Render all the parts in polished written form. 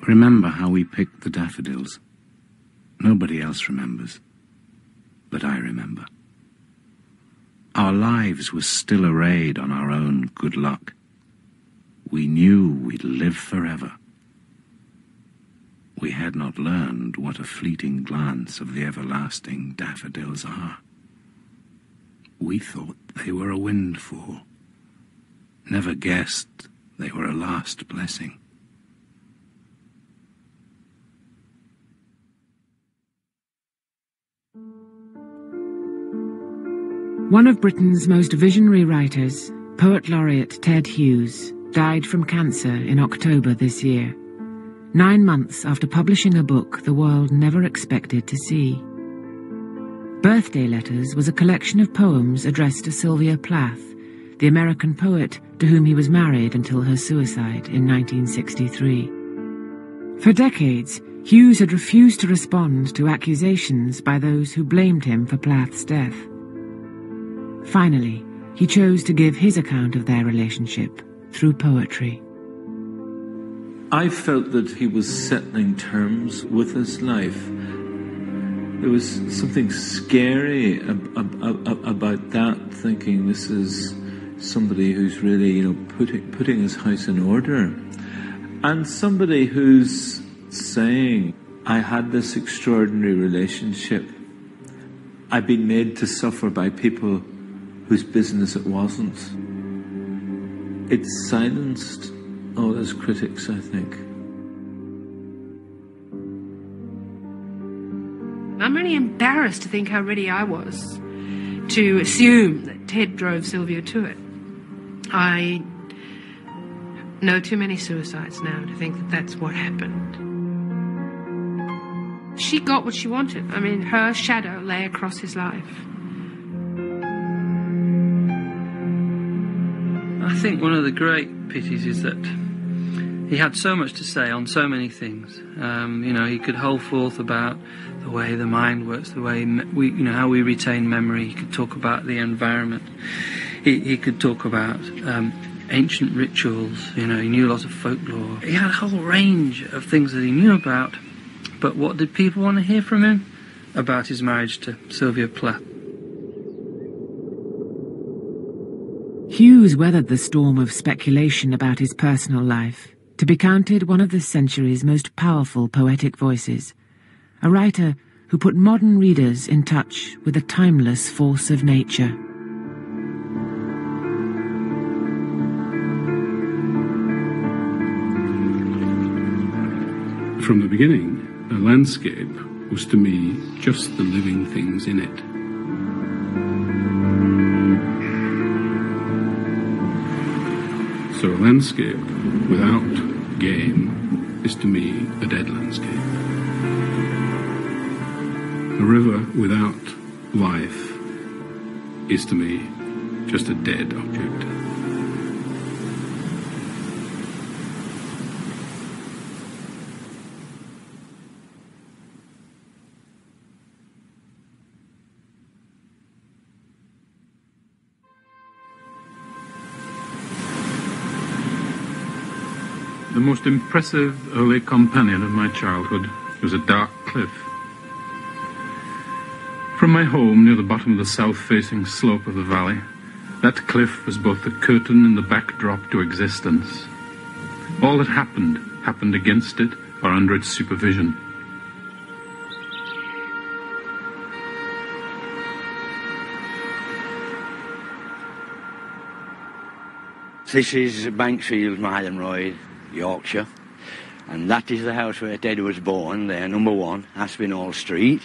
Remember how we picked the daffodils. Nobody else remembers, but I remember. Our lives were still arrayed on our own good luck. We knew we'd live forever. We had not learned what a fleeting glance of the everlasting daffodils are. We thought they were a windfall, never guessed they were a last blessing. One of Britain's most visionary writers, Poet Laureate Ted Hughes, died from cancer in October this year, 9 months after publishing a book the world never expected to see. Birthday Letters was a collection of poems addressed to Sylvia Plath, the American poet to whom he was married until her suicide in 1963. For decades, Hughes had refused to respond to accusations by those who blamed him for Plath's death. Finally, he chose to give his account of their relationship through poetry. I felt that he was settling terms with his life. There was something scary about that, thinking this is somebody who's really, putting his house in order. And somebody who's saying, I had this extraordinary relationship. I've been made to suffer by people whose business it wasn't. It silenced all his critics, I think. I'm really embarrassed to think how ready I was to assume that Ted drove Sylvia to it. I know too many suicides now to think that that's what happened. She got what she wanted. I mean, her shadow lay across his life. I think one of the great pities is that he had so much to say on so many things. He could hold forth about the way the mind works, the way how we retain memory. He could talk about the environment. He could talk about ancient rituals. He knew a lot of folklore. He had a whole range of things that he knew about. But what did people want to hear from him? About his marriage to Sylvia Plath. Hughes weathered the storm of speculation about his personal life to be counted one of this century's most powerful poetic voices, a writer who put modern readers in touch with the timeless force of nature. From the beginning, a landscape was to me just the living things in it. So a landscape without game is to me a dead landscape. A river without life is to me just a dead object. The most impressive early companion of my childhood was a dark cliff. From my home near the bottom of the south-facing slope of the valley, that cliff was both the curtain and the backdrop to existence. All that happened against it or under its supervision. This is Banksfield, Mythenroyd, Yorkshire, and that is the house where Ted was born, there, number 1, Aspinall Street,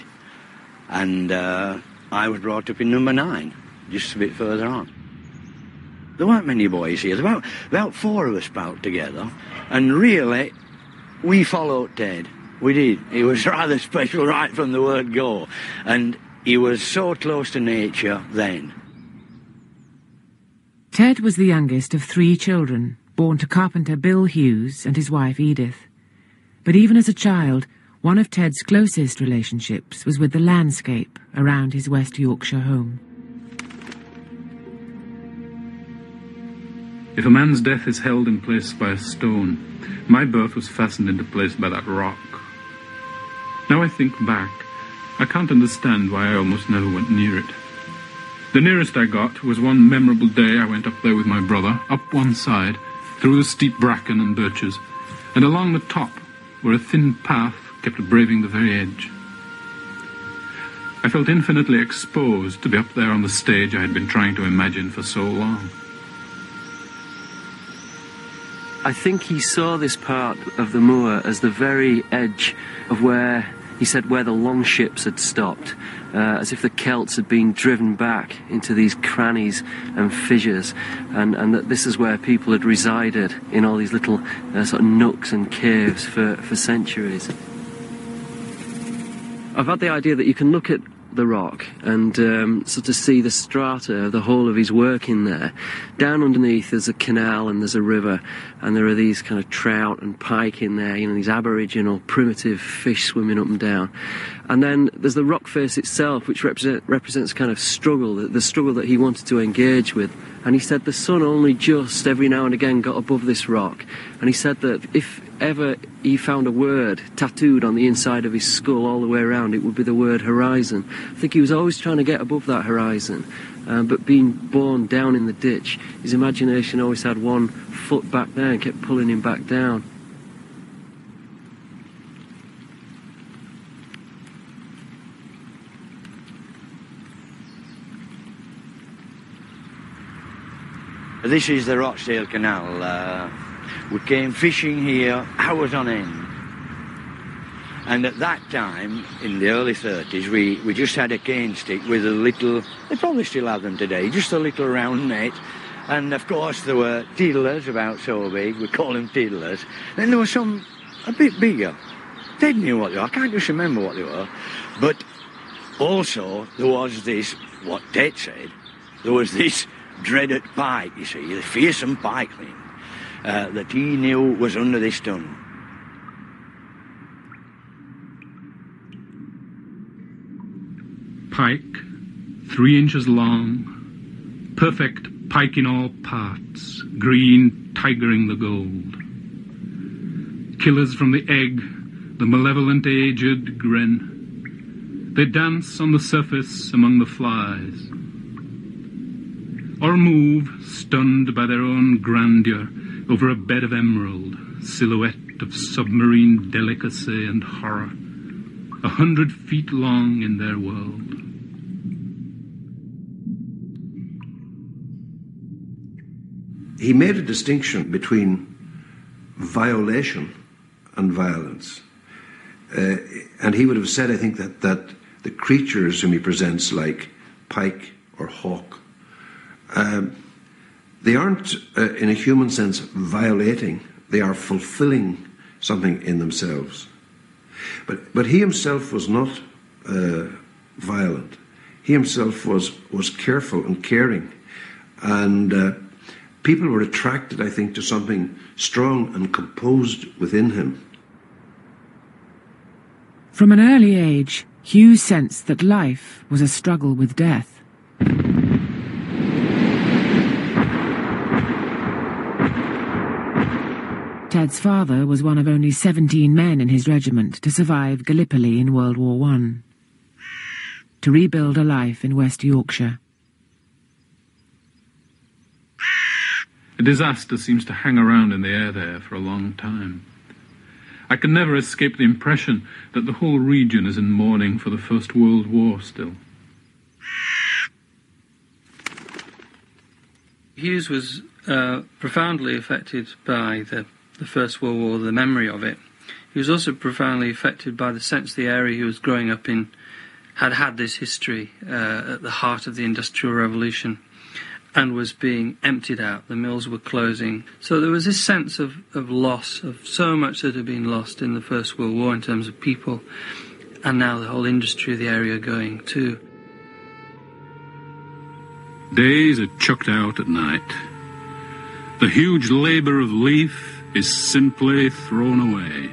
and I was brought up in number 9, just a bit further on. There weren't many boys here, there were about 4 of us about together, and really, we followed Ted, we did. He was rather special right from the word go, and he was so close to nature then. Ted was the youngest of 3 children, born to carpenter Bill Hughes and his wife Edith. But even as a child, one of Ted's closest relationships was with the landscape around his West Yorkshire home. If a man's death is held in place by a stone, my birth was fastened into place by that rock. Now I think back, I can't understand why I almost never went near it. The nearest I got was one memorable day I went up there with my brother, up one side, through the steep bracken and birches, and along the top, where a thin path kept braving the very edge. I felt infinitely exposed to be up there on the stage I had been trying to imagine for so long. I think he saw this part of the moor as the very edge of where, he said, where the longships had stopped, as if the Celts had been driven back into these crannies and fissures, and that this is where people had resided in all these little sort of nooks and caves for centuries. I've had the idea that you can look at the rock and sort of see the strata of the whole of his work in there. Down underneath there's a canal and there's a river, and there are these kind of trout and pike in there, you know, these aboriginal primitive fish swimming up and down. And then there's the rock face itself, which represents kind of struggle, the struggle that he wanted to engage with. And he said the sun only just every now and again got above this rock, and he said that if ever he found a word tattooed on the inside of his skull all the way around, it would be the word horizon. I think he was always trying to get above that horizon, but being born down in the ditch, his imagination always had one foot back there and kept pulling him back down. This is the Rochdale Canal. We came fishing here hours on end. And at that time, in the early 30s, we just had a cane stick with a little, they probably still have them today, just a little round net. And of course there were tiddlers about so big, we call them tiddlers. Then there were some a bit bigger. Ted knew what they were, I can't just remember what they were. But also there was this, what Ted said, there was this dreaded pike, you see, the fearsome pikeling that he knew was under this stone. Pike, 3 inches long, perfect pike in all parts, green tigering the gold. Killers from the egg, the malevolent aged grin. They dance on the surface among the flies, or move, stunned by their own grandeur, over a bed of emerald, silhouette of submarine delicacy and horror, 100 feet long in their world. He made a distinction between violation and violence. And he would have said, I think, that the creatures whom he presents, like pike or hawk, they aren't, in a human sense, violating. They are fulfilling something in themselves. But he himself was not violent. He himself was careful and caring. And people were attracted, I think, to something strong and composed within him. From an early age, Hughes sensed that life was a struggle with death. Ted's father was one of only 17 men in his regiment to survive Gallipoli in World War I, to rebuild a life in West Yorkshire. A disaster seems to hang around in the air there for a long time. I can never escape the impression that the whole region is in mourning for the First World War still. Hughes was profoundly affected by the First World War, the memory of it. He was also profoundly affected by the sense the area he was growing up in had this history at the heart of the Industrial Revolution and was being emptied out. The mills were closing. So there was this sense of loss, of so much that had been lost in the First World War in terms of people, and now the whole industry of the area going too. Days are chucked out at night. The huge labour of leaf is simply thrown away.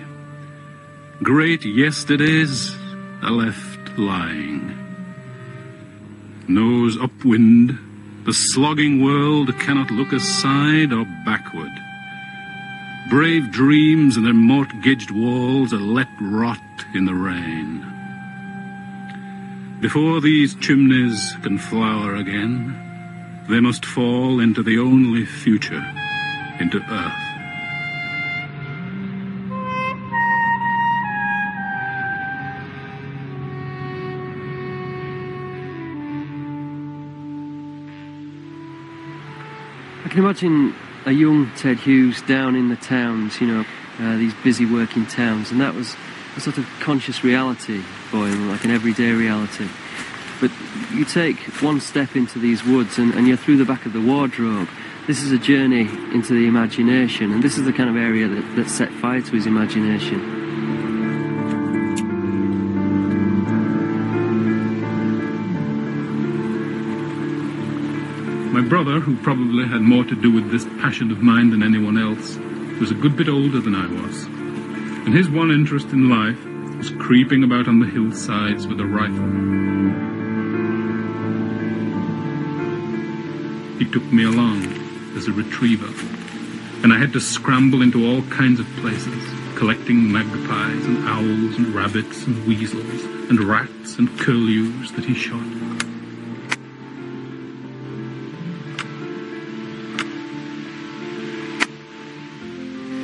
Great yesterdays are left lying. Nose upwind, The slogging world cannot look aside or backward. Brave dreams and their mortgaged walls are let rot in the rain. Before these chimneys can flower again, they must fall into the only future, into earth. I can imagine a young Ted Hughes down in the towns, these busy working towns, and that was a sort of conscious reality for him, like an everyday reality. But you take one step into these woods and you're through the back of the wardrobe. This is a journey into the imagination, and this is the kind of area that set fire to his imagination. My brother, who probably had more to do with this passion of mine than anyone else, was a good bit older than I was, and his one interest in life was creeping about on the hillsides with a rifle. He took me along as a retriever, and I had to scramble into all kinds of places, collecting magpies and owls and rabbits and weasels and rats and curlews that he shot.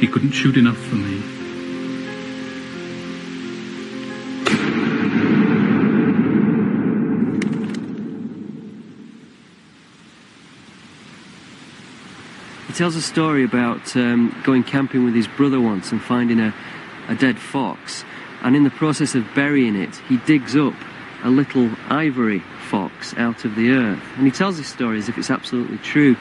He couldn't shoot enough for me. He tells a story about going camping with his brother once and finding a dead fox, and in the process of burying it, he digs up a little ivory fox out of the earth. And he tells this story as if it's absolutely true.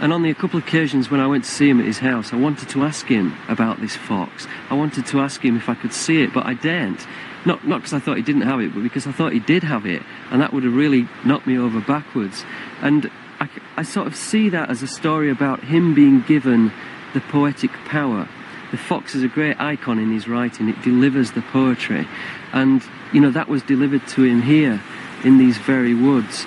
And on a couple of occasions when I went to see him at his house, I wanted to ask him about this fox. I wanted to ask him if I could see it, but I daren't. Not because I thought he didn't have it, but because I thought he did have it, and that would have really knocked me over backwards. And I sort of see that as a story about him being given the poetic power. The fox is a great icon in his writing. It delivers the poetry. And, that was delivered to him here in these very woods.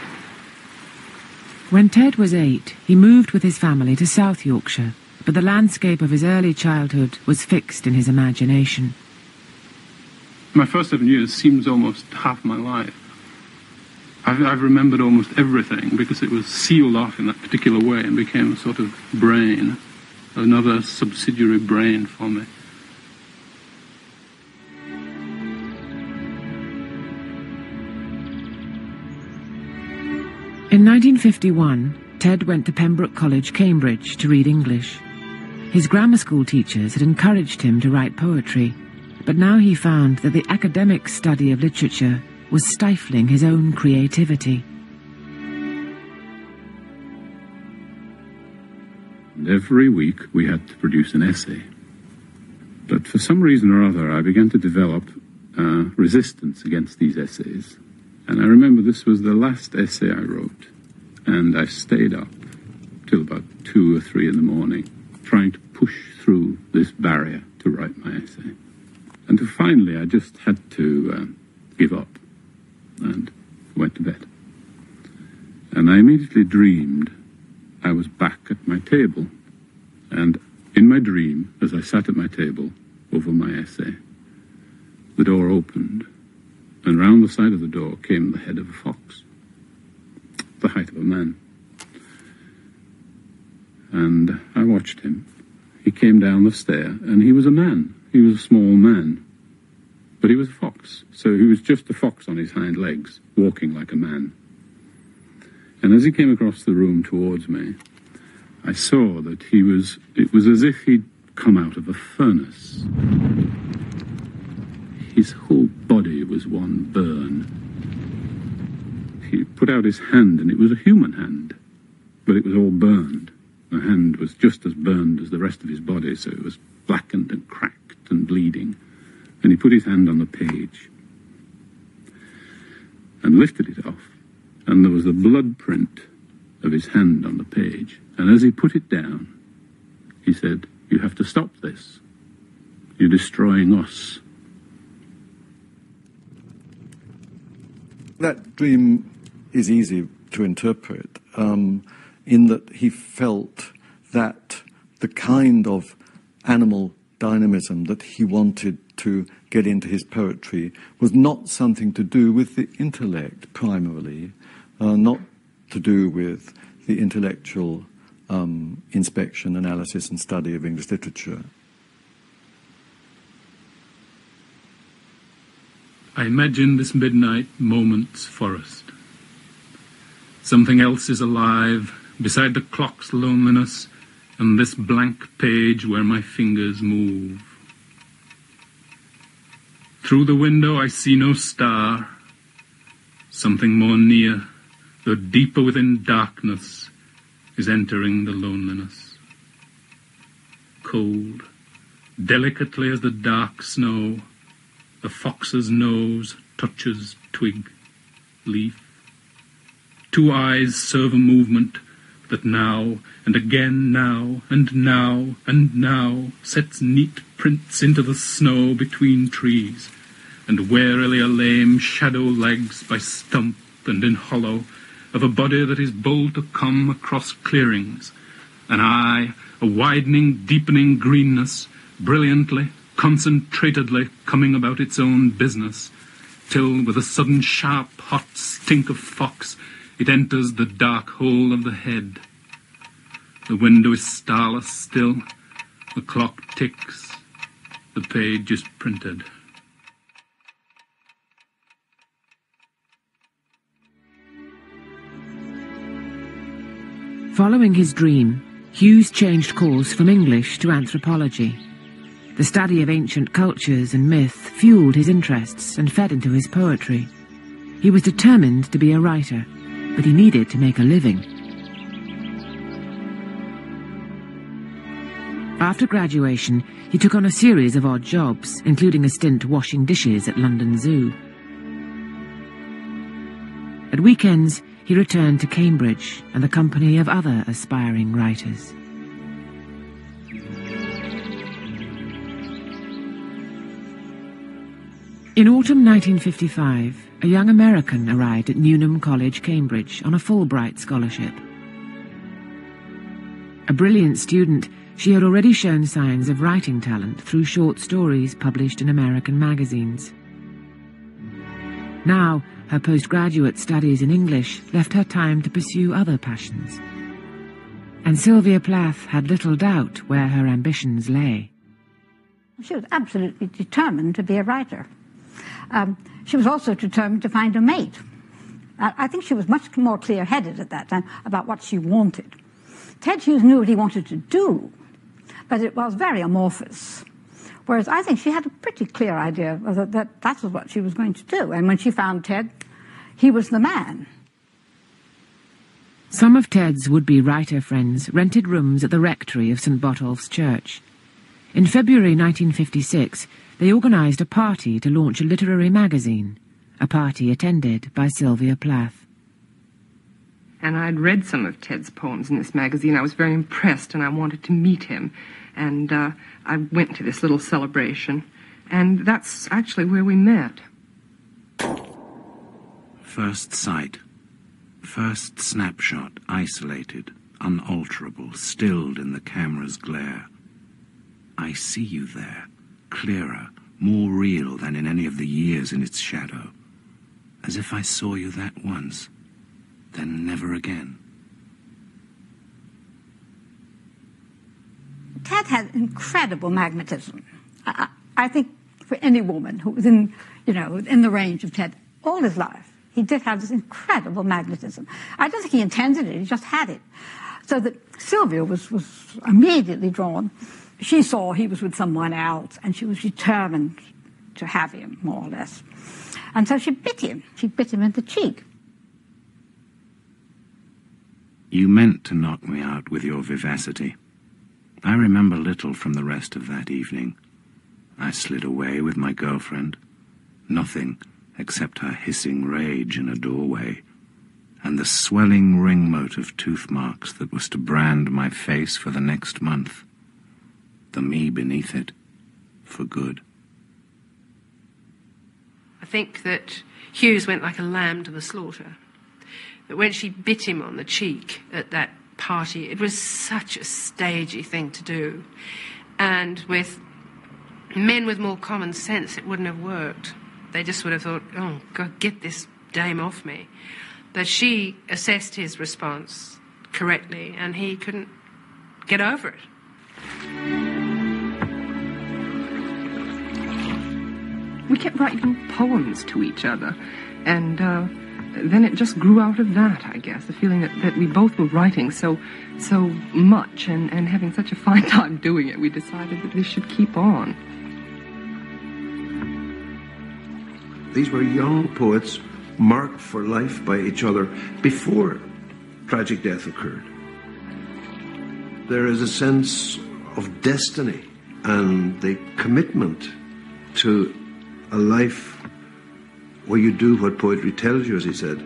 When Ted was 8, he moved with his family to South Yorkshire, but the landscape of his early childhood was fixed in his imagination. My first 7 years seems almost half my life. I've remembered almost everything because it was sealed off in that particular way and became a sort of brain, another subsidiary brain for me. In 1951, Ted went to Pembroke College, Cambridge, to read English. His grammar school teachers had encouraged him to write poetry, but now he found that the academic study of literature was stifling his own creativity. And every week we had to produce an essay. But for some reason or other, I began to develop resistance against these essays. And I remember this was the last essay I wrote, and I stayed up till about 2 or 3 in the morning, trying to push through this barrier to write my essay. And finally, I just had to give up and went to bed. And I immediately dreamed I was back at my table. And in my dream, as I sat at my table over my essay, the door opened, and round the side of the door came the head of a fox, the height of a man. And I watched him. He came down the stair, and he was a man. He was a small man. But he was a fox, so he was just a fox on his hind legs, walking like a man. And as he came across the room towards me, I saw that it was as if he'd come out of a furnace. His whole body was one burn. He put out his hand, and it was a human hand, but it was all burned. The hand was just as burned as the rest of his body, so it was blackened and cracked and bleeding. And he put his hand on the page and lifted it off, and there was the blood print of his hand on the page. And as he put it down, he said, "You have to stop this. You're destroying us." That dream is easy to interpret, in that he felt that the kind of animal dynamism that he wanted to get into his poetry was not something to do with the intellect primarily, not to do with the intellectual inspection, analysis and study of English literature. I imagine this midnight moment's forest. Something else is alive beside the clock's loneliness and this blank page where my fingers move. Through the window I see no star. Something more near, though deeper within darkness, is entering the loneliness. Cold, delicately as the dark snow, the fox's nose touches twig, leaf. Two eyes serve a movement that now and again, now and now and now, sets neat prints into the snow between trees, and warily a lame shadow lags by stump and in hollow of a body that is bold to come across clearings, an eye, a widening, deepening greenness, brilliantly, concentratedly coming about its own business, till with a sudden sharp, hot stink of fox, it enters the dark hole of the head. The window is starless still, the clock ticks, the page is printed. Following his dream, Hughes changed course from English to anthropology. The study of ancient cultures and myth fueled his interests and fed into his poetry. He was determined to be a writer, but he needed to make a living. After graduation, he took on a series of odd jobs, including a stint washing dishes at London Zoo. At weekends, he returned to Cambridge and the company of other aspiring writers. In autumn 1955, a young American arrived at Newnham College, Cambridge, on a Fulbright scholarship. A brilliant student, she had already shown signs of writing talent through short stories published in American magazines. Now, her postgraduate studies in English left her time to pursue other passions. And Sylvia Plath had little doubt where her ambitions lay. She was absolutely determined to be a writer. She was also determined to find a mate. I think she was much more clear-headed at that time about what she wanted. Ted Hughes knew what he wanted to do, but it was very amorphous. Whereas I think she had a pretty clear idea that that was what she was going to do. And when she found Ted, he was the man. Some of Ted's would-be writer friends rented rooms at the rectory of St. Botolph's Church. In February 1956, they organised a party to launch a literary magazine, a party attended by Sylvia Plath. And I'd read some of Ted's poems in this magazine. I was very impressed, and I wanted to meet him. And I went to this little celebration, and that's actually where we met. First sight, first snapshot, isolated, unalterable, stilled in the camera's glare. I see you there, clearer, more real than in any of the years in its shadow, as if I saw you that once, then never again. Ted had incredible magnetism. I think for any woman who was in the range of Ted all his life, he did have this incredible magnetism. I don't think he intended it, he just had it. So that Sylvia was immediately drawn. She saw he was with someone else, and she was determined to have him, more or less. And so she bit him. She bit him in the cheek. You meant to knock me out with your vivacity. I remember little from the rest of that evening. I slid away with my girlfriend. Nothing except her hissing rage in a doorway, and the swelling ringmote of tooth marks that was to brand my face for the next month. The me beneath it, for good. I think that Hughes went like a lamb to the slaughter. But when she bit him on the cheek at that party, it was such a stagey thing to do. And with men with more common sense, it wouldn't have worked. They just would have thought, oh, God, get this dame off me. But she assessed his response correctly, and he couldn't get over it. We kept writing poems to each other, and then it just grew out of that, I guess, the feeling that we both were writing so much and having such a fine time doing it, we decided that this should keep on. These were young poets marked for life by each other before tragic death occurred. There is a sense of destiny and the commitment to a life where you do what poetry tells you, as he said.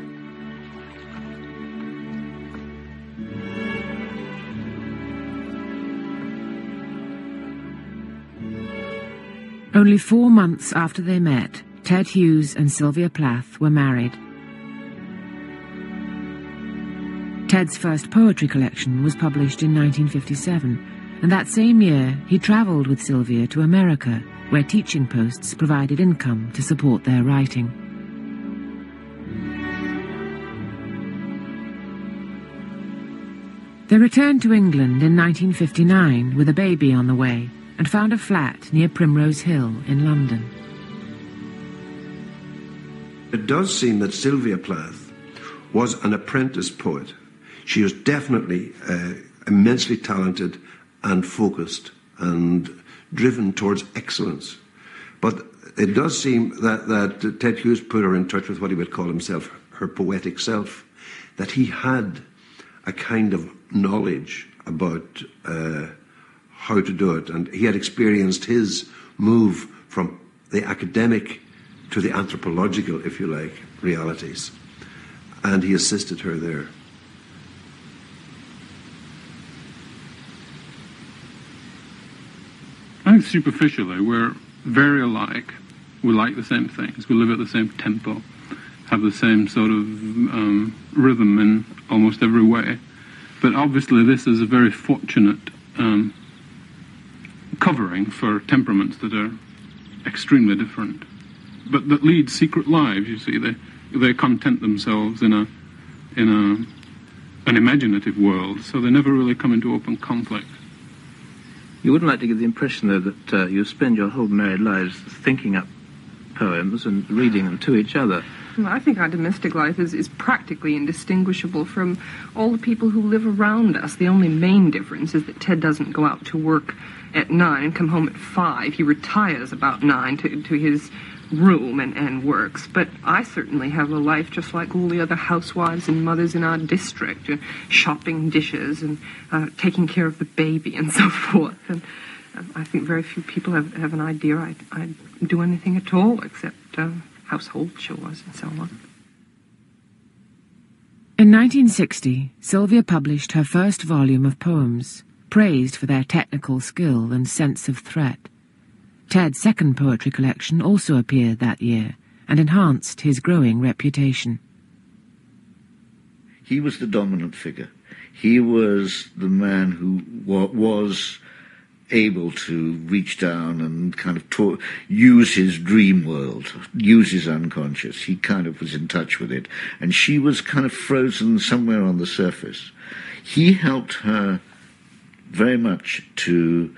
Only 4 months after they met, Ted Hughes and Sylvia Plath were married. Ted's first poetry collection was published in 1957, and that same year he travelled with Sylvia to America, where teaching posts provided income to support their writing. They returned to England in 1959 with a baby on the way and found a flat near Primrose Hill in London. It does seem that Sylvia Plath was an apprentice poet. She was definitely immensely talented and focused and driven towards excellence. But it does seem that Ted Hughes put her in touch with what he would call himself, her poetic self, that he had a kind of knowledge about how to do it. And he had experienced his move from the academic to the anthropological, if you like, realities. And he assisted her there. I think superficially we're very alike. We like the same things. We live at the same tempo, have the same sort of rhythm in almost every way. But obviously this is a very fortunate covering for temperaments that are extremely different, but that lead secret lives. You see, they content themselves in an imaginative world, so they never really come into open conflict. You wouldn't like to give the impression, though, that you spend your whole married lives thinking up poems and reading them to each other. I think our domestic life is practically indistinguishable from all the people who live around us. The only main difference is that Ted doesn't go out to work at 9 and come home at 5. He retires about 9 to his room and works. But I certainly have a life just like all the other housewives and mothers in our district, shopping dishes and taking care of the baby and so forth. And I think very few people have an idea I do anything at all except household chores and so on. In 1960, Sylvia published her first volume of poems, praised for their technical skill and sense of threat. Ted's second poetry collection also appeared that year and enhanced his growing reputation. He was the dominant figure. He was the man who was able to reach down and kind of use his dream world, use his unconscious. He kind of was in touch with it. And she was kind of frozen somewhere on the surface. He helped her very much to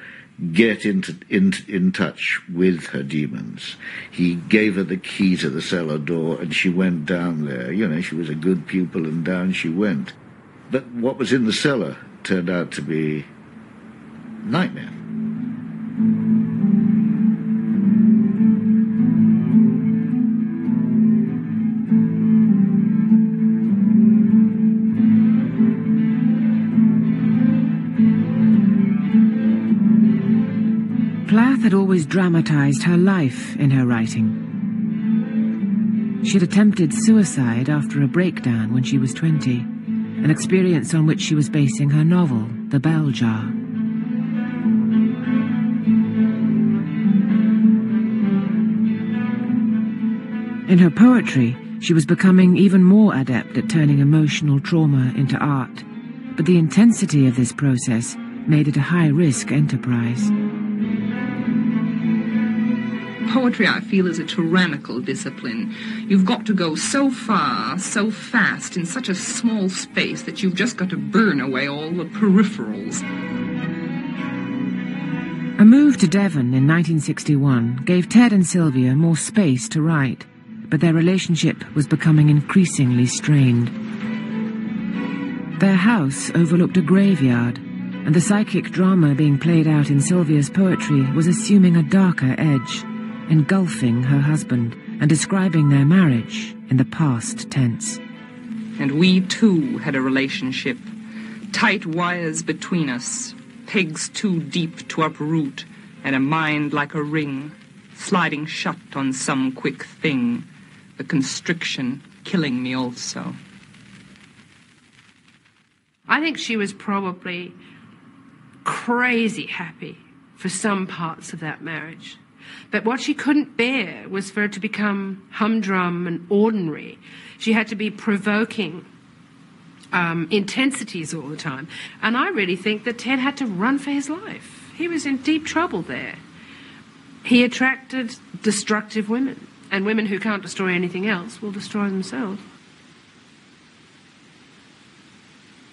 get in touch with her demons. He gave her the key to the cellar door and she went down there. You know, she was a good pupil and down she went. But what was in the cellar turned out to be nightmare. Plath had always dramatized her life in her writing. She had attempted suicide after a breakdown when she was 20, an experience on which she was basing her novel, The Bell Jar. In her poetry, She was becoming even more adept at turning emotional trauma into art, but the intensity of this process made it a high-risk enterprise. Poetry, I feel, is a tyrannical discipline. You've got to go so far, so fast, in such a small space that you've just got to burn away all the peripherals. A move to Devon in 1961 gave Ted and Sylvia more space to write, but their relationship was becoming increasingly strained. Their house overlooked a graveyard, and the psychic drama being played out in Sylvia's poetry was assuming a darker edge, engulfing her husband and describing their marriage in the past tense. And we, too, had a relationship. Tight wires between us, pegs too deep to uproot, and a mind like a ring, sliding shut on some quick thing, the constriction killing me also. I think she was probably crazy happy for some parts of that marriage. But what she couldn't bear was for it to become humdrum and ordinary. She had to be provoking intensities all the time. And I really think that Ted had to run for his life. He was in deep trouble there. He attracted destructive women, and women who can't destroy anything else will destroy themselves.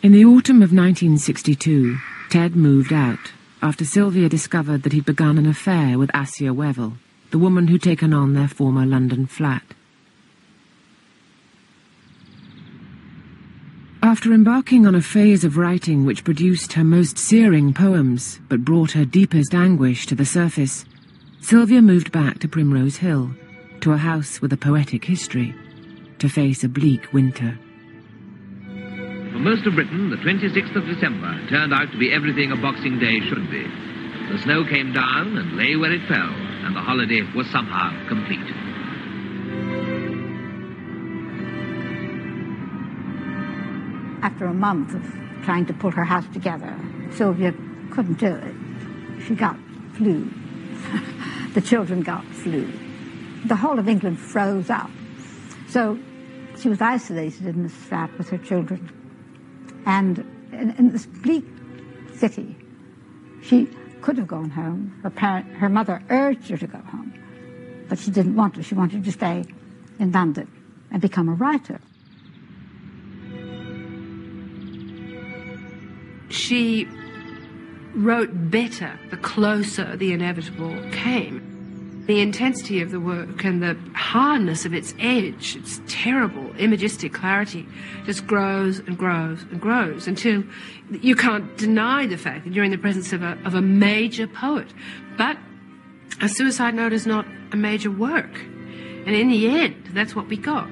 In the autumn of 1962, Ted moved out after Sylvia discovered that he'd begun an affair with Assia Wevel, the woman who'd taken on their former London flat. After embarking on a phase of writing which produced her most searing poems but brought her deepest anguish to the surface, Sylvia moved back to Primrose Hill, to a house with a poetic history, to face a bleak winter. For most of Britain, the 26th of December turned out to be everything a Boxing Day should be. The snow came down and lay where it fell, and the holiday was somehow complete. After a month of trying to put her house together, Sylvia couldn't do it. She got flu. The children got flu. The whole of England froze up. So she was isolated in this flat with her children. And in this bleak city, she could have gone home. Her mother urged her to go home, but she didn't want to. She wanted to stay in London and become a writer. She wrote better the closer the inevitable came. The intensity of the work and the hardness of its edge, its terrible imagistic clarity, just grows and grows and grows until you can't deny the fact that you're in the presence of a major poet. But a suicide note is not a major work. And in the end, that's what we got.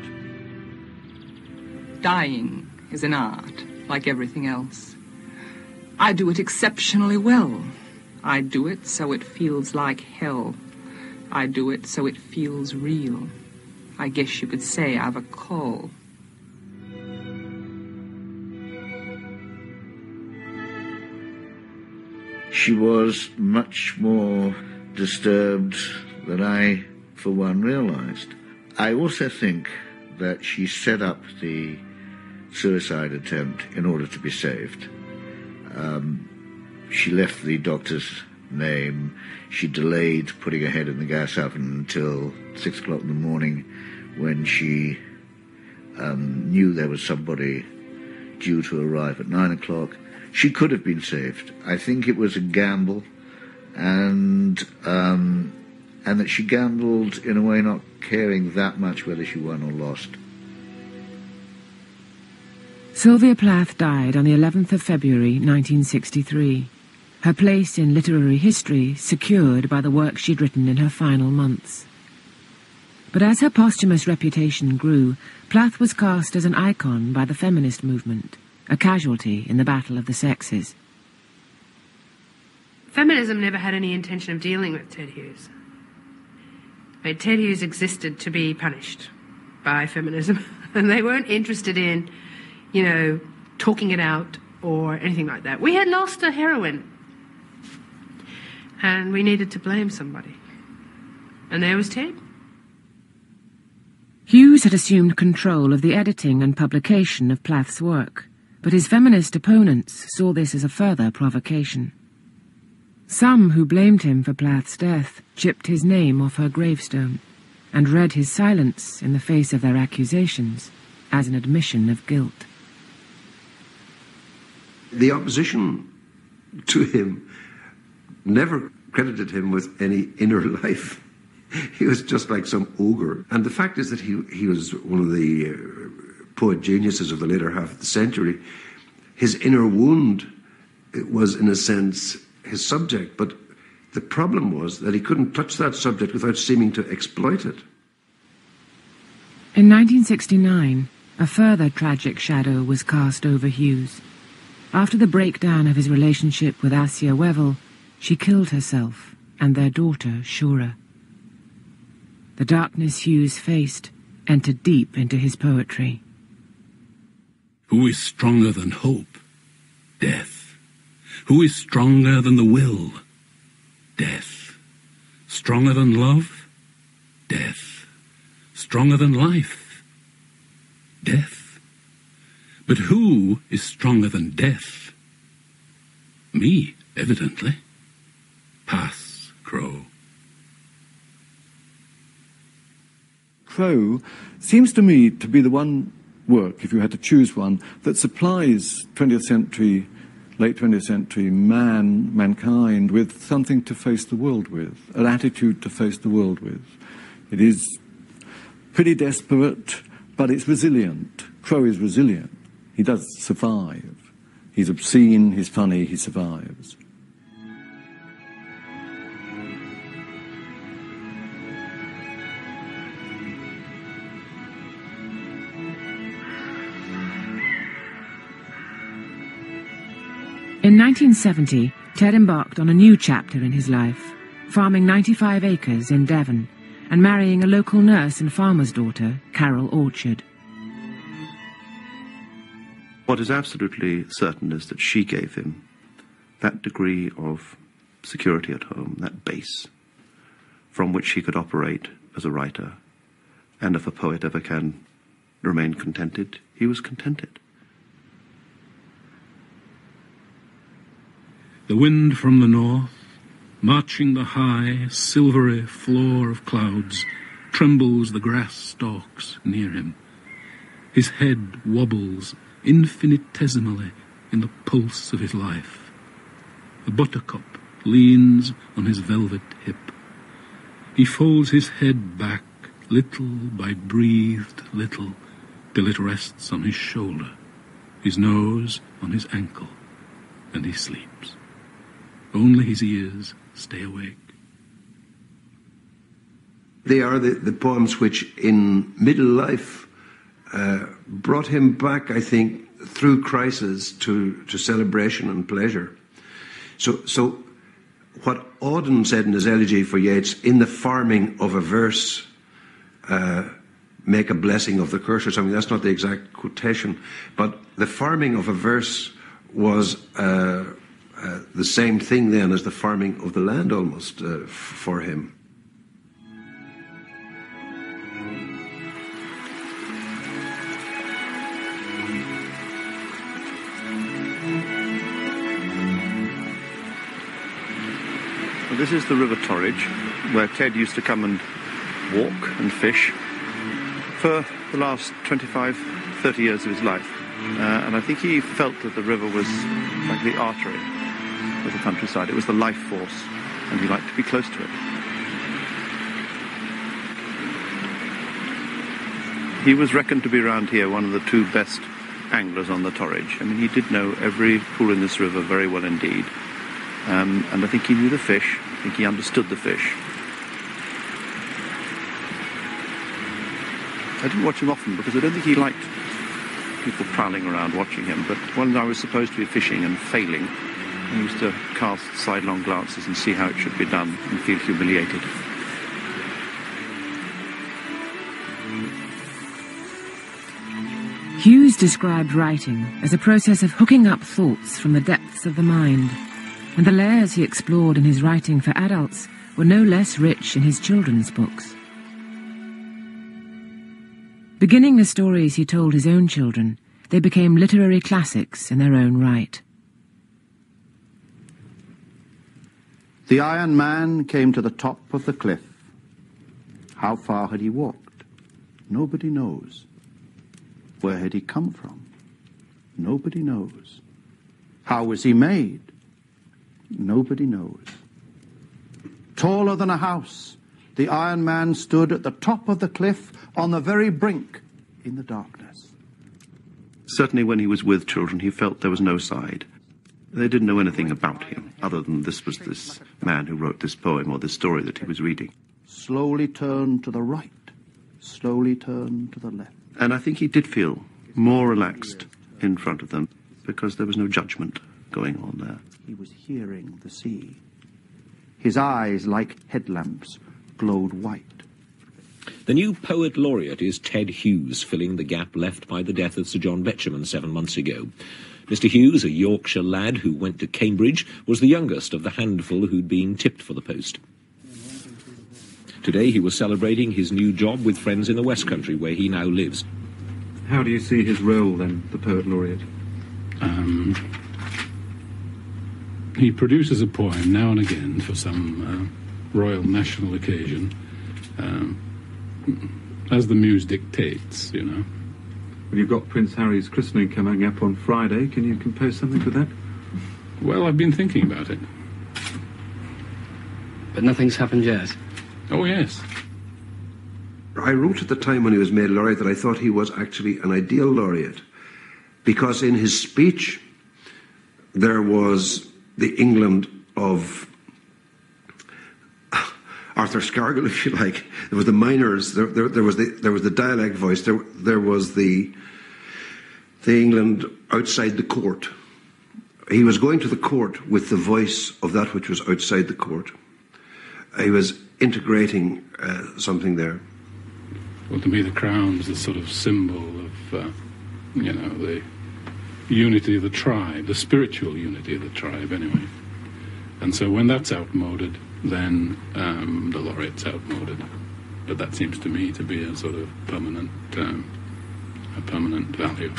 Dying is an art, like everything else. I do it exceptionally well. I do it so it feels like hell. I do it so it feels real. I guess you could say I've a call. She was much more disturbed than I, for one, realized. I also think that she set up the suicide attempt in order to be saved. She left the doctor's name. She delayed putting her head in the gas oven until 6 o'clock in the morning, when she knew there was somebody due to arrive at 9 o'clock. She could have been saved. I think it was a gamble, and that she gambled in a way not caring that much whether she won or lost. Sylvia Plath died on the 11th of February 1963. Her place in literary history secured by the work she'd written in her final months. But as her posthumous reputation grew, Plath was cast as an icon by the feminist movement, a casualty in the battle of the sexes. Feminism never had any intention of dealing with Ted Hughes. But Ted Hughes existed to be punished by feminism, and they weren't interested in, talking it out or anything like that. We had lost a heroine, and we needed to blame somebody. And there was Ted. Hughes had assumed control of the editing and publication of Plath's work, but his feminist opponents saw this as a further provocation. Some who blamed him for Plath's death chipped his name off her gravestone and read his silence in the face of their accusations as an admission of guilt. The opposition to him never credited him with any inner life. He was just like some ogre. And the fact is that he was one of the poet geniuses of the later half of the century. His inner wound was, in a sense, his subject, but the problem was that he couldn't touch that subject without seeming to exploit it. In 1969, a further tragic shadow was cast over Hughes. After the breakdown of his relationship with Assia Wevill, she killed herself and their daughter, Shura. The darkness Hughes faced entered deep into his poetry. Who is stronger than hope? Death. Who is stronger than the will? Death. Stronger than love? Death. Stronger than life? Death. But who is stronger than death? Me, evidently. Pass, Crow. Crow seems to me to be the one work, if you had to choose one, that supplies 20th century, late 20th century mankind with something to face the world with, an attitude to face the world with. It is pretty desperate, but it's resilient. Crow is resilient. He does survive. He's obscene, he's funny, he survives. In 1970, Ted embarked on a new chapter in his life, farming 95 acres in Devon and marrying a local nurse and farmer's daughter, Carol Orchard. What is absolutely certain is that she gave him that degree of security at home, that base, from which he could operate as a writer. And if a poet ever can remain contented, he was contented. The wind from the north, marching the high, silvery floor of clouds, trembles the grass stalks near him. His head wobbles infinitesimally in the pulse of his life. A buttercup leans on his velvet hip. He folds his head back, little by breathed little, till it rests on his shoulder, his nose on his ankle, and he sleeps. Only his ears stay awake. They are the poems which, in middle life, brought him back, I think, through crisis to celebration and pleasure. So what Auden said in his elegy for Yeats, in the farming of a verse, make a blessing of the curse or something, that's not the exact quotation, but the farming of a verse was the same thing then as the farming of the land almost for him. Well, this is the River Torridge, where Ted used to come and walk and fish for the last 25, 30 years of his life. And I think he felt that the river was like the artery of the countryside. It was the life force, and he liked to be close to it. He was reckoned to be around here one of the two best anglers on the Torridge. I mean, he did know every pool in this river very well indeed. And I think he knew the fish. I think he understood the fish. I didn't watch him often because I don't think he liked people prowling around watching him. But when I was supposed to be fishing and failing, I used to cast sidelong glances and see how it should be done and feel humiliated. Hughes described writing as a process of hooking up thoughts from the depths of the mind, and the layers he explored in his writing for adults were no less rich in his children's books. Beginning the stories he told his own children, they became literary classics in their own right. The Iron Man came to the top of the cliff. How far had he walked? Nobody knows. Where had he come from? Nobody knows. How was he made? Nobody knows. Taller than a house, the Iron Man stood at the top of the cliff on the very brink in the darkness. Certainly when he was with children, he felt there was no side. They didn't know anything about him, other than this was this man who wrote this poem or this story that he was reading. Slowly turned to the right, slowly turned to the left. And I think he did feel more relaxed in front of them, because there was no judgment going on there. He was hearing the sea. His eyes, like headlamps, glowed white. The new poet laureate is Ted Hughes, filling the gap left by the death of Sir John Betjeman 7 months ago. Mr. Hughes, a Yorkshire lad who went to Cambridge, was the youngest of the handful who'd been tipped for the post. Today he was celebrating his new job with friends in the West Country, where he now lives. How do you see his role, then, the poet laureate? He produces a poem now and again for some royal national occasion, as the muse dictates, you know. Well, you've got Prince Harry's christening coming up on Friday. Can you compose something for that? Well, I've been thinking about it. But nothing's happened yet? Oh, yes. I wrote at the time when he was made laureate that I thought he was actually an ideal laureate, because in his speech there was the England of Arthur Scargill, if you like. There was the miners. There was the dialect voice. There was the England outside the court. He was going to the court with the voice of that which was outside the court. He was integrating something there. Well, to me, the crown's the sort of symbol of, you know, the unity of the tribe, the spiritual unity of the tribe, anyway. And so when that's outmoded, then the laureate's outmoded. But that seems to me to be a sort of permanent value.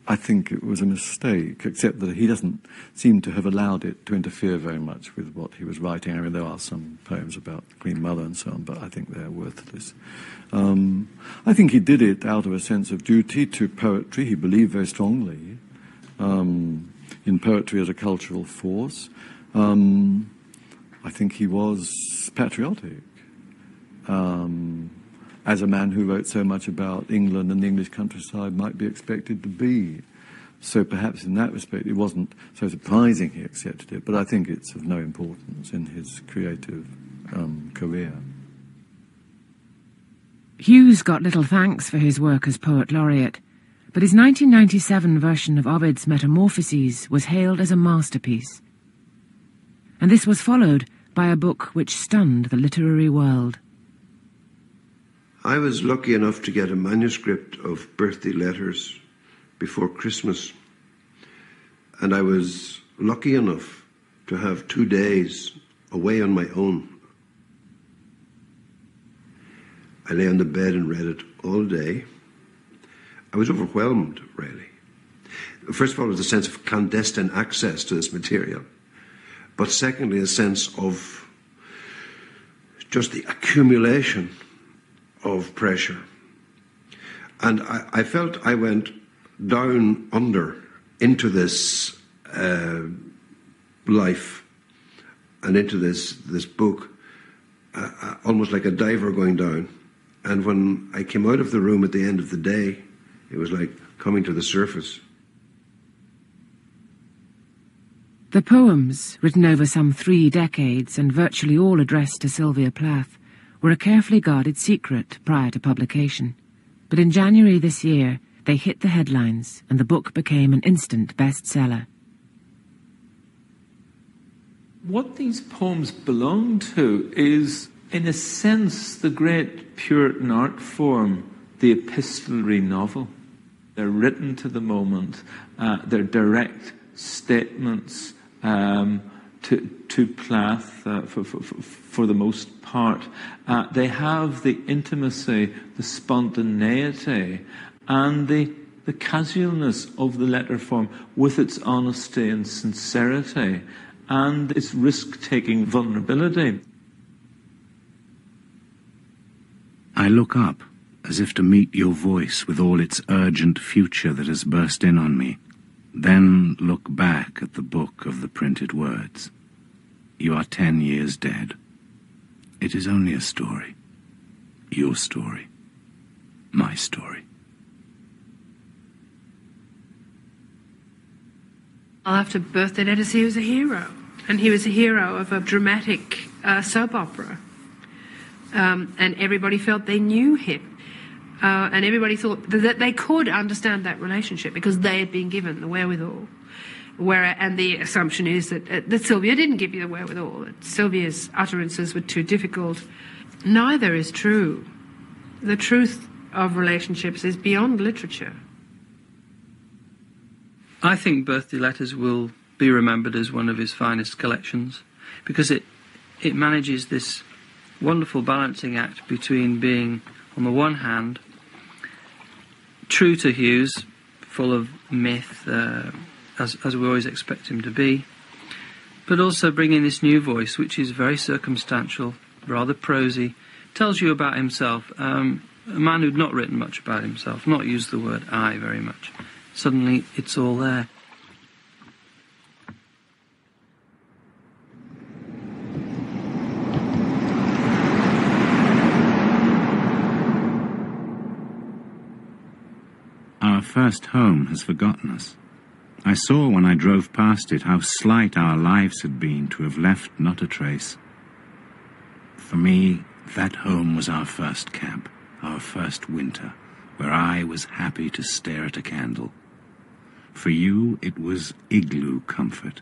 I think it was a mistake, except that he doesn't seem to have allowed it to interfere very much with what he was writing. I mean, there are some poems about Queen Mother and so on, but I think they're worthless. I think he did it out of a sense of duty to poetry. He believed very strongly in poetry as a cultural force. I think he was patriotic. As a man who wrote so much about England and the English countryside might be expected to be. So perhaps in that respect it wasn't so surprising he accepted it, but I think it's of no importance in his creative career. Hughes got little thanks for his work as poet laureate, but his 1997 version of Ovid's Metamorphoses was hailed as a masterpiece. And this was followed by a book which stunned the literary world. I was lucky enough to get a manuscript of birthday letters before Christmas, and I was lucky enough to have 2 days away on my own. I lay on the bed and read it all day. I was overwhelmed, really. First of all, it was a sense of clandestine access to this material, but secondly, a sense of just the accumulation of pressure. And I felt I went down under into this life and into this book, almost like a diver going down. And when I came out of the room at the end of the day, it was like coming to the surface. The poems, written over some 3 decades and virtually all addressed to Sylvia Plath, were a carefully guarded secret prior to publication. But in January this year, they hit the headlines and the book became an instant bestseller. What these poems belong to is, in a sense, the great Puritan art form, the epistolary novel. They're written to the moment. They're direct statements. to Plath for the most part. They have the intimacy, the spontaneity, and the casualness of the letter form with its honesty and sincerity and its risk-taking vulnerability. I look up, as if to meet your voice with all its urgent future that has burst in on me, then look back at the book of the printed words. You are 10 years dead. It is only a story. Your story. My story. After Birthday Letters, he was a hero. And he was a hero of a dramatic soap opera. And everybody felt they knew him. And everybody thought that they could understand that relationship because they had been given the wherewithal. And the assumption is that Sylvia didn't give you the wherewithal, that Sylvia's utterances were too difficult. Neither is true. The truth of relationships is beyond literature. I think Birthday Letters will be remembered as one of his finest collections because it manages this wonderful balancing act between being, on the one hand, true to Hughes, full of myth, as we always expect him to be, but also bringing this new voice, which is very circumstantial, rather prosy, tells you about himself. A man who'd not written much about himself, not used the word I very much. Suddenly, it's all there. Our first home has forgotten us. I saw when I drove past it how slight our lives had been to have left not a trace. For me, that home was our first camp, our first winter, where I was happy to stare at a candle. For you, it was igloo comfort.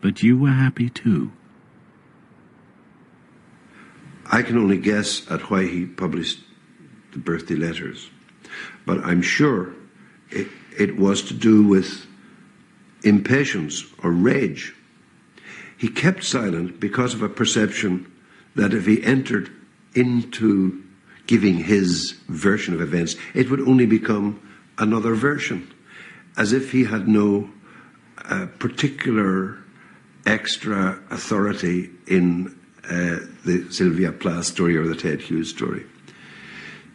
But you were happy too. I can only guess at why he published the Birthday Letters, but I'm sure it was to do with impatience or rage. He kept silent because of a perception that if he entered into giving his version of events, it would only become another version, as if he had no particular extra authority in the Sylvia Plath story or the Ted Hughes story.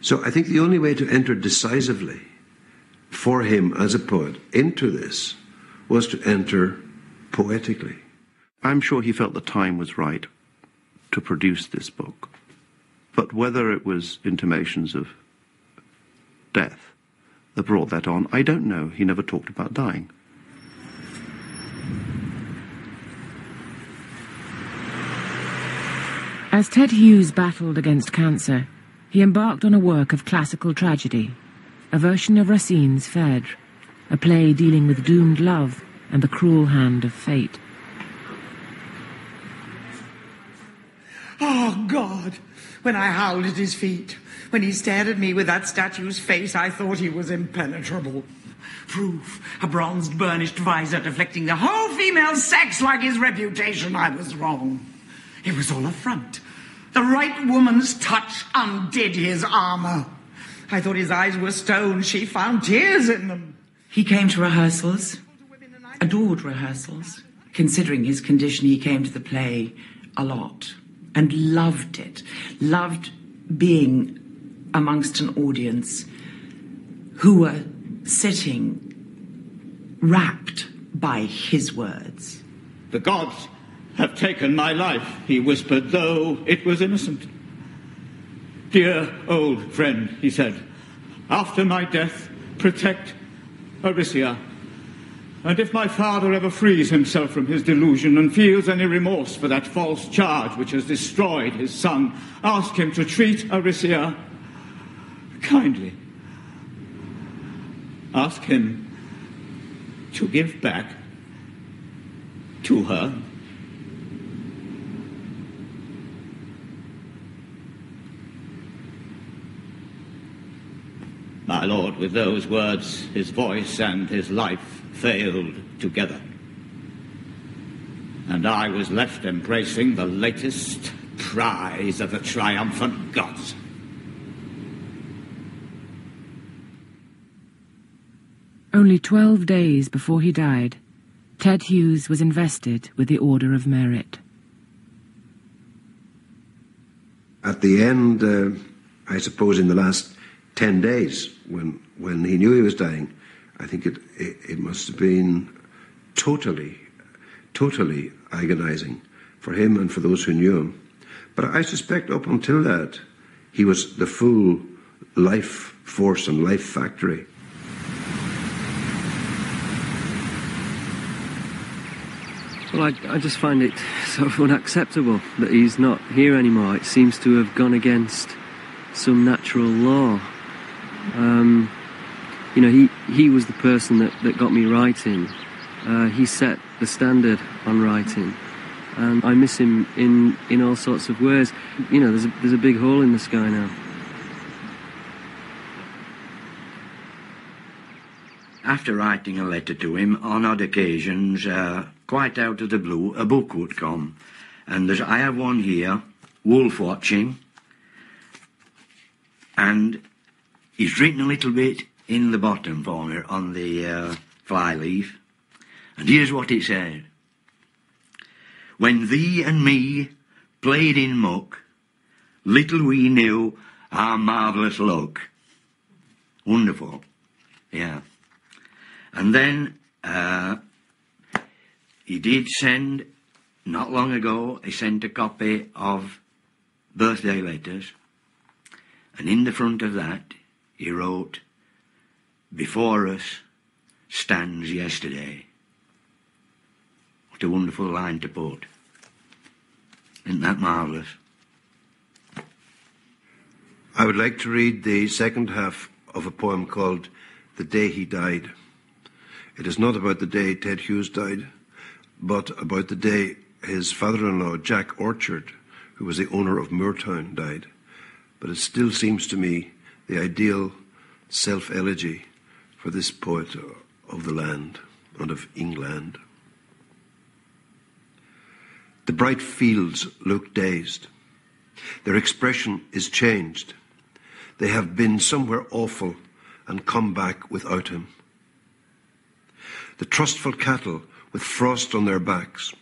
So I think the only way to enter decisively for him as a poet into this was to enter poetically. I'm sure he felt the time was right to produce this book. But whether it was intimations of death that brought that on, I don't know. He never talked about dying. As Ted Hughes battled against cancer, he embarked on a work of classical tragedy, a version of Racine's Phèdre, a play dealing with doomed love and the cruel hand of fate. Oh, God! When I howled at his feet, when he stared at me with that statue's face, I thought he was impenetrable. Proof, a bronzed, burnished visor deflecting the whole female sex like his reputation. I was wrong. It was all a front. The right woman's touch undid his armor. I thought his eyes were stone. She found tears in them. He came to rehearsals, adored rehearsals. Considering his condition, he came to the play a lot and loved it. Loved being amongst an audience who were sitting rapt by his words. The gods have taken my life, he whispered, though it was innocent. Dear old friend, he said, after my death, protect Aricia. And if my father ever frees himself from his delusion and feels any remorse for that false charge which has destroyed his son, ask him to treat Aricia kindly. Ask him to give back to her My lord, with those words, his voice and his life failed together. And I was left embracing the latest prize of the triumphant gods. Only 12 days before he died, Ted Hughes was invested with the Order of Merit. At the end, I suppose in the last 10 days, when he knew he was dying, I think it must have been totally agonizing for him and for those who knew him. But I suspect up until that, he was the full life force and life factory. Well, I just find it sort of unacceptable that he's not here anymore. It seems to have gone against some natural law. You know, he was the person that got me writing. He set the standard on writing, and I miss him in all sorts of ways. You know, there's a big hole in the sky now. After writing a letter to him, on odd occasions, quite out of the blue, a book would come. And I have one here, Wolf Watching, and he's written a little bit in the bottom for me on the flyleaf. And here's what it said. When thee and me played in muck, little we knew our marvellous luck. Wonderful. Yeah. And then he did send, not long ago, he sent a copy of birthday letters. And in the front of that, he wrote, "Before us stands yesterday." What a wonderful line to put. Isn't that marvellous? I would like to read the second half of a poem called "The Day He Died." It is not about the day Ted Hughes died, but about the day his father-in-law, Jack Orchard, who was the owner of Moortown, died. But it still seems to me the ideal self-elegy for this poet of the land and of England. The bright fields look dazed. Their expression is changed. They have been somewhere awful and come back without him. The trustful cattle with frost on their backs,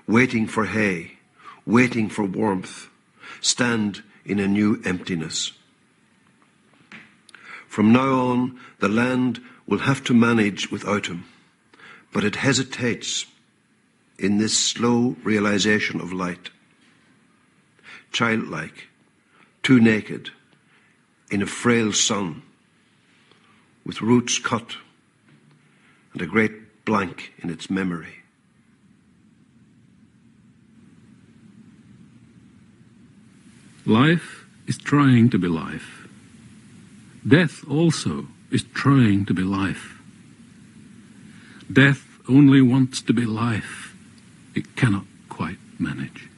waiting for hay, waiting for warmth, stand in a new emptiness. From now on, the land will have to manage without him, but it hesitates in this slow realization of light. Childlike, too naked, in a frail sun, with roots cut and a great blank in its memory. Life is trying to be life. Death also is trying to be life. Death only wants to be life. It cannot quite manage.